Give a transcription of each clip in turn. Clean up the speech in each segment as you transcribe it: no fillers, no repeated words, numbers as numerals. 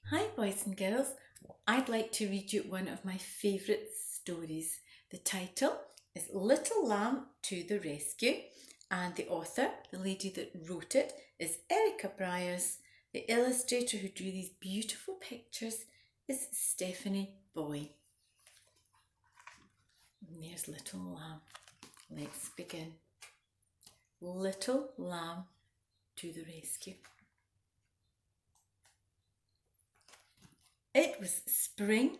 Hi boys and girls, I'd like to read you one of my favourite stories. The title is Little Lamb to the Rescue, and the author, the lady that wrote it, is Erica Briers. The illustrator who drew these beautiful pictures is Stephanie Boy. And there's Little Lamb. Let's begin. Little Lamb to the Rescue. It was spring,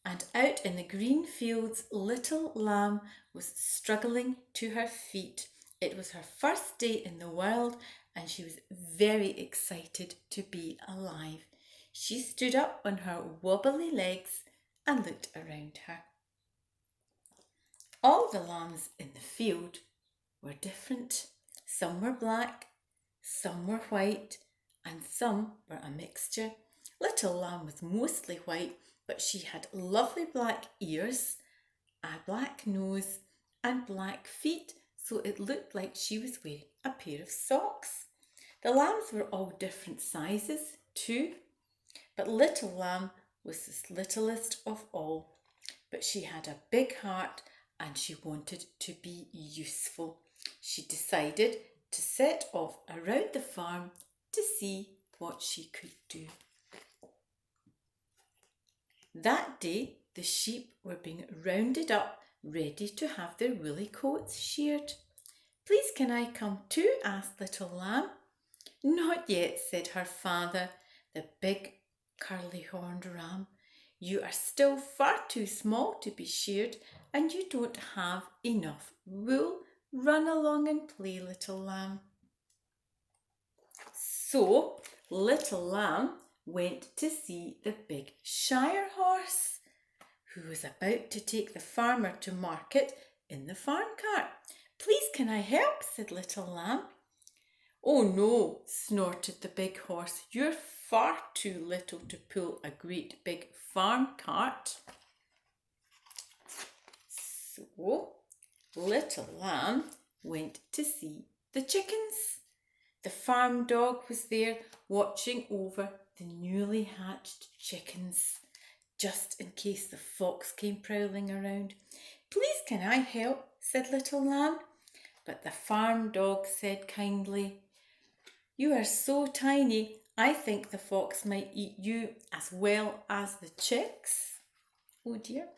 and out in the green fields Little Lamb was struggling to her feet. It was her first day in the world, and she was very excited to be alive. She stood up on her wobbly legs and looked around her. All the lambs in the field were different. Some were black, some were white, and some were a mixture. Little Lamb was mostly white, but she had lovely black ears, a black nose, and black feet, so it looked like she was wearing a pair of socks. The lambs were all different sizes too, but Little Lamb was the littlest of all. But she had a big heart and she wanted to be useful. She decided to set off around the farm to see what she could do. That day, the sheep were being rounded up, ready to have their woolly coats sheared. "Please can I come too?" asked Little Lamb. "Not yet," said her father, the big curly-horned ram. "You are still far too small to be sheared, and you don't have enough wool. Run along and play, Little Lamb." So Little Lamb went to see the big Shire horse, who was about to take the farmer to market in the farm cart. "Please can I help?" said Little Lamb. "Oh no," snorted the big horse. "You're far too little to pull a great big farm cart." So Little Lamb went to see the chickens. The farm dog was there watching over the newly hatched chickens, just in case the fox came prowling around. "Please can I help?" said Little Lamb. But the farm dog said kindly, "You are so tiny, I think the fox might eat you as well as the chicks." Oh dear.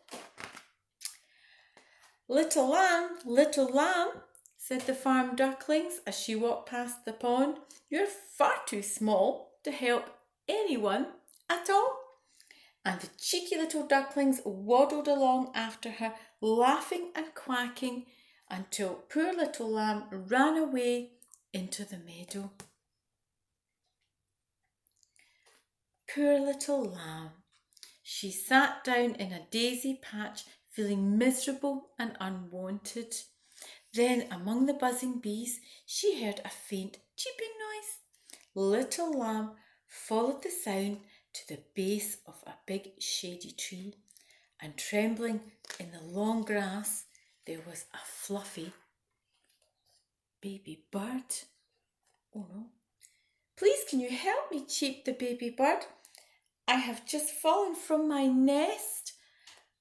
Little lamb," said the farm ducklings as she walked past the pond. "You're far too small to help anyone at all." And the cheeky little ducklings waddled along after her, laughing and quacking, until poor Little Lamb ran away into the meadow. Poor Little Lamb. She sat down in a daisy patch, feeling miserable and unwanted. Then, among the buzzing bees, she heard a faint cheeping noise. Little Lamb followed the sound to the base of a big shady tree, and trembling in the long grass, there was a fluffy baby bird. "Oh no. Please can you help me?" cheeped the baby bird. "I have just fallen from my nest,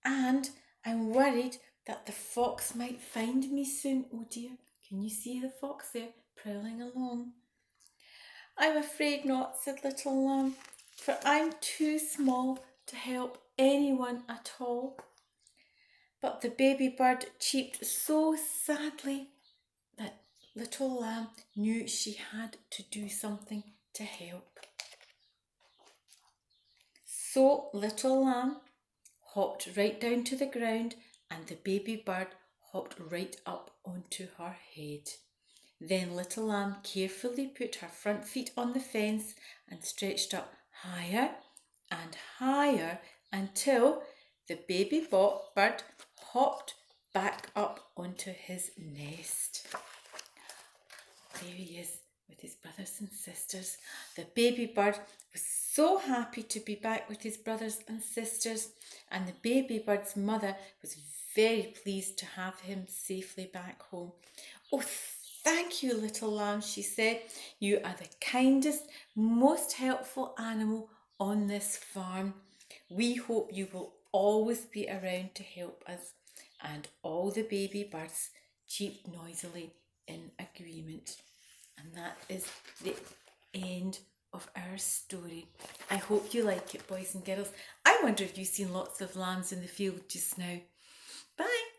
and I'm worried that the fox might find me soon." Oh dear, can you see the fox there prowling along? "I'm afraid not," said Little Lamb, "for I'm too small to help anyone at all." But the baby bird cheeped so sadly that Little Lamb knew she had to do something to help. So Little Lamb hopped right down to the ground, and the baby bird hopped right up onto her head. Then Little Lamb carefully put her front feet on the fence and stretched up higher and higher until the baby bird hopped back up onto his nest. There he is with his brothers and sisters. The baby bird was so happy to be back with his brothers and sisters, and the baby bird's mother was very pleased to have him safely back home. "Oh, thank you, Little Lamb," she said. "You are the kindest, most helpful animal on this farm. We hope you will always be around to help us, and all the baby birds cheep noisily in agreement. And that is the end of our story. I hope you like it, boys and girls. I wonder if you've seen lots of lambs in the field just now. Bye.